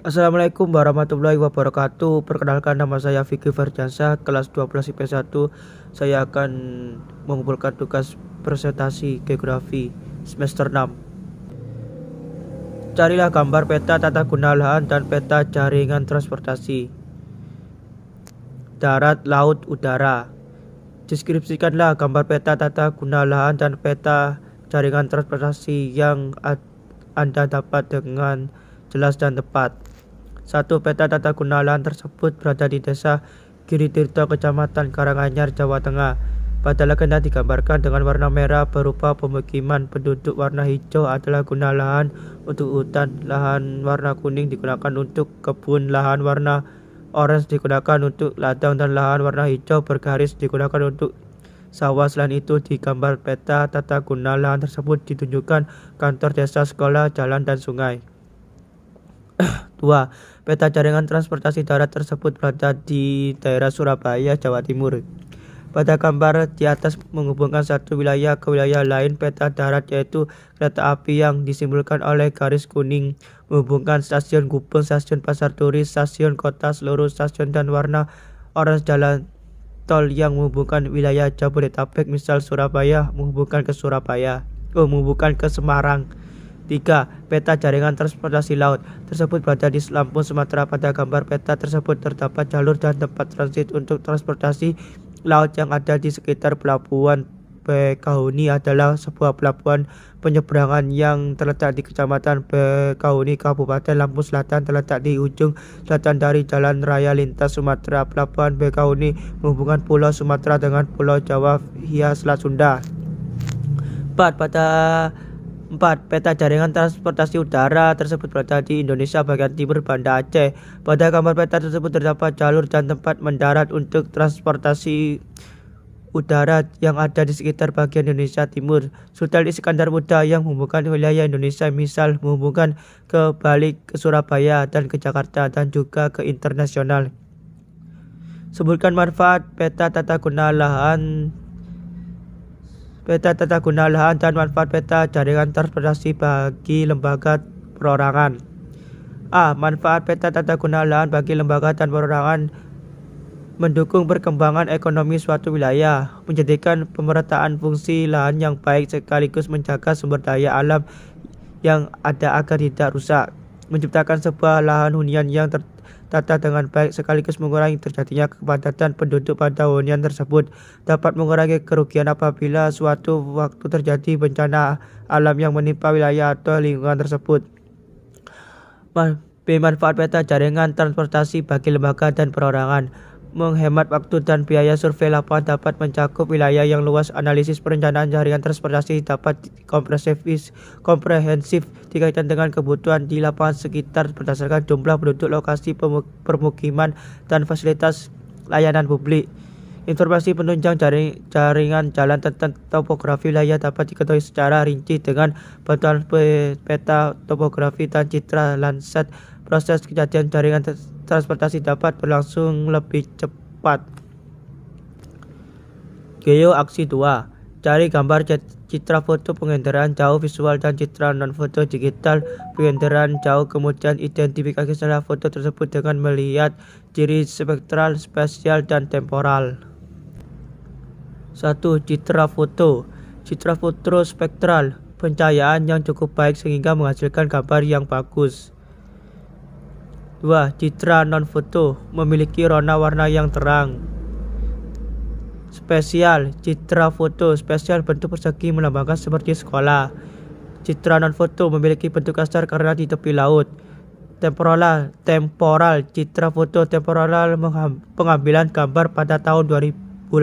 Assalamualaikum warahmatullahi wabarakatuh. Perkenalkan, nama saya Vicky Farjansa, kelas 12 IP 1. Saya akan mengumpulkan tugas presentasi geografi semester 6. Carilah gambar peta tata guna lahan dan peta jaringan transportasi darat, laut, udara. Deskripsikanlah gambar peta tata guna lahan dan peta jaringan transportasi yang Anda dapat dengan jelas dan tepat. 1. Peta tata guna lahan tersebut berada di Desa Giritirto, Kecamatan Karanganyar, Jawa Tengah. Pada legenda digambarkan dengan warna merah berupa pemukiman penduduk, warna hijau adalah guna lahan untuk hutan, lahan warna kuning digunakan untuk kebun, lahan warna orange digunakan untuk ladang, dan lahan warna hijau bergaris digunakan untuk sawah. Selain itu, di gambar peta tata guna lahan tersebut ditunjukkan kantor desa, sekolah, jalan, dan sungai. 2. Peta jaringan transportasi darat tersebut berada di daerah Surabaya, Jawa Timur. Pada gambar di atas menghubungkan satu wilayah ke wilayah lain. Peta darat yaitu kereta api yang disimbolkan oleh garis kuning menghubungkan stasiun Gubeng, stasiun Pasar Turi, stasiun kota, seluruh stasiun, dan warna orange jalan tol yang menghubungkan wilayah Jabodetabek, misal Surabaya menghubungkan ke Semarang. 3. Peta jaringan transportasi laut tersebut berada di Lampung, Sumatera. Pada gambar peta tersebut terdapat jalur dan tempat transit untuk transportasi laut yang ada di sekitar pelabuhan. Bekahuni adalah sebuah pelabuhan penyeberangan yang terletak di Kecamatan Bekahuni, Kabupaten Lampung Selatan, terletak di ujung selatan dari Jalan Raya Lintas Sumatera. Pelabuhan Bekahuni menghubungkan Pulau Sumatera dengan Pulau Jawa via Selat Sunda. 4. Peta jaringan transportasi udara tersebut berada di Indonesia bagian timur, Banda Aceh. Pada gambar peta tersebut terdapat jalur dan tempat mendarat untuk transportasi udara yang ada di sekitar bagian Indonesia Timur. Sultan Iskandar Muda yang menghubungkan wilayah Indonesia, misal menghubungkan ke Bali, ke Surabaya, dan ke Jakarta, dan juga ke internasional. Sebutkan manfaat peta tata guna lahan dan manfaat peta jaringan transportasi bagi lembaga perorangan. A. Manfaat peta tata guna lahan bagi lembaga dan perorangan: mendukung perkembangan ekonomi suatu wilayah, menjadikan pemerataan fungsi lahan yang baik sekaligus menjaga sumber daya alam yang ada agar tidak rusak, menciptakan sebuah lahan hunian yang tertata dengan baik sekaligus mengurangi terjadinya kepadatan penduduk pada hunian tersebut, dapat mengurangi kerugian apabila suatu waktu terjadi bencana alam yang menimpa wilayah atau lingkungan tersebut. B. Manfaat peta jaringan transportasi bagi lembaga dan perorangan: menghemat waktu dan biaya. Survei lapangan dapat mencakup wilayah yang luas. Analisis perencanaan jaringan transportasi dapat komprehensif dikaitkan dengan kebutuhan di lapangan sekitar berdasarkan jumlah penduduk, lokasi permukiman, dan fasilitas layanan publik. Informasi penunjang jaringan jalan tentang topografi wilayah dapat diketahui secara rinci dengan bantuan peta topografi dan citra Landsat. Proses kejadian jaringan transportasi dapat berlangsung lebih cepat. Geoaksi 2. Cari gambar citra foto pengendaraan jauh visual dan citra non-foto digital pengendaraan jauh, kemudian identifikasi salah foto tersebut dengan melihat ciri spektral, spasial, dan temporal. 1. Citra foto. Citra foto spektral: pencahayaan yang cukup baik sehingga menghasilkan gambar yang bagus. 2. Citra non-foto: memiliki warna yang terang. Spesial. Citra foto spesial: bentuk persegi melambangkan seperti sekolah. Citra non-foto: memiliki bentuk kasar karena di tepi laut. Temporal. Citra foto temporal: pengambilan gambar pada tahun 2018.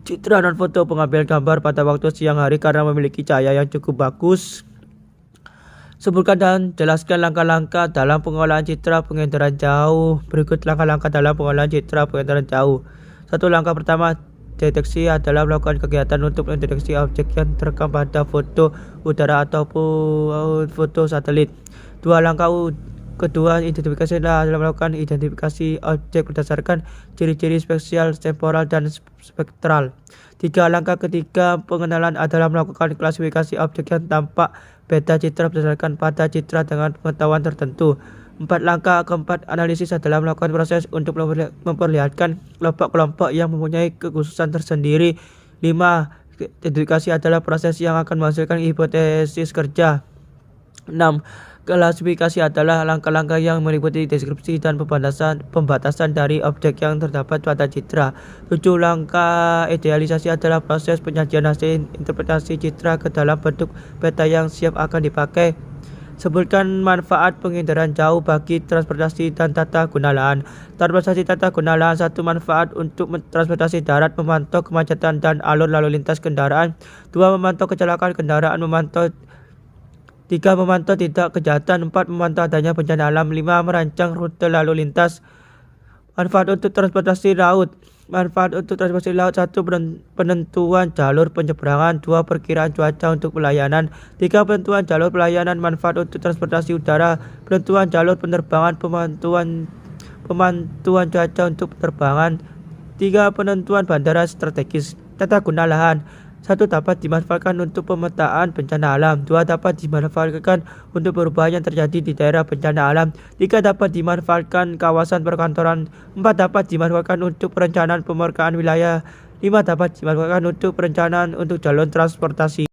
Citra non-foto: pengambilan gambar pada waktu siang hari karena memiliki cahaya yang cukup bagus. Sebutkan dan jelaskan langkah-langkah dalam pengolahan citra pengendaraan jauh. Berikut langkah-langkah dalam pengolahan citra pengendaraan jauh. 1. Langkah pertama deteksi adalah melakukan kegiatan untuk mendeteksi objek yang terekam pada foto udara ataupun foto satelit. 2. Langkah kedua identifikasi adalah melakukan identifikasi objek berdasarkan ciri-ciri spesial, temporal, dan spektral. 3. Langkah ketiga pengenalan adalah melakukan klasifikasi objek yang tampak beda citra berdasarkan pada citra dengan pengetahuan tertentu. 4. Langkah keempat analisis adalah melakukan proses untuk memperlihatkan kelompok-kelompok yang mempunyai kekhususan tersendiri. 5. Dedukasi adalah proses yang akan menghasilkan hipotesis kerja. 6. Klasifikasi adalah langkah-langkah yang meliputi deskripsi dan pembatasan dari objek yang terdapat pada citra. 7. Langkah idealisasi adalah proses penyajian hasil interpretasi citra ke dalam bentuk peta yang siap akan dipakai. Sebutkan manfaat pengindaran jauh bagi transportasi dan tata guna lahan. Transportasi tata guna lahan. 1. Manfaat untuk transportasi darat, memantau kemacetan dan alur lalu lintas kendaraan. 2. Memantau kecelakaan kendaraan. 3. Memantau tindak kejahatan. 4. Memantau adanya bencana alam. 5. Merancang rute lalu lintas. Manfaat untuk transportasi laut. 1. Penentuan jalur penyeberangan. 2. Perkiraan cuaca untuk pelayanan. 3. Penentuan jalur pelayanan. Manfaat untuk transportasi udara. Penentuan jalur penerbangan. Pemantauan cuaca untuk penerbangan. 3. Penentuan bandara strategis. Tata guna lahan. 1. Dapat dimanfaatkan untuk pemetaan bencana alam. 2. Dapat dimanfaatkan untuk perubahan yang terjadi di daerah bencana alam. 3. Dapat dimanfaatkan kawasan perkantoran. 4. Dapat dimanfaatkan untuk perencanaan pemerakaan wilayah. 5. Dapat dimanfaatkan untuk perencanaan untuk jalur transportasi.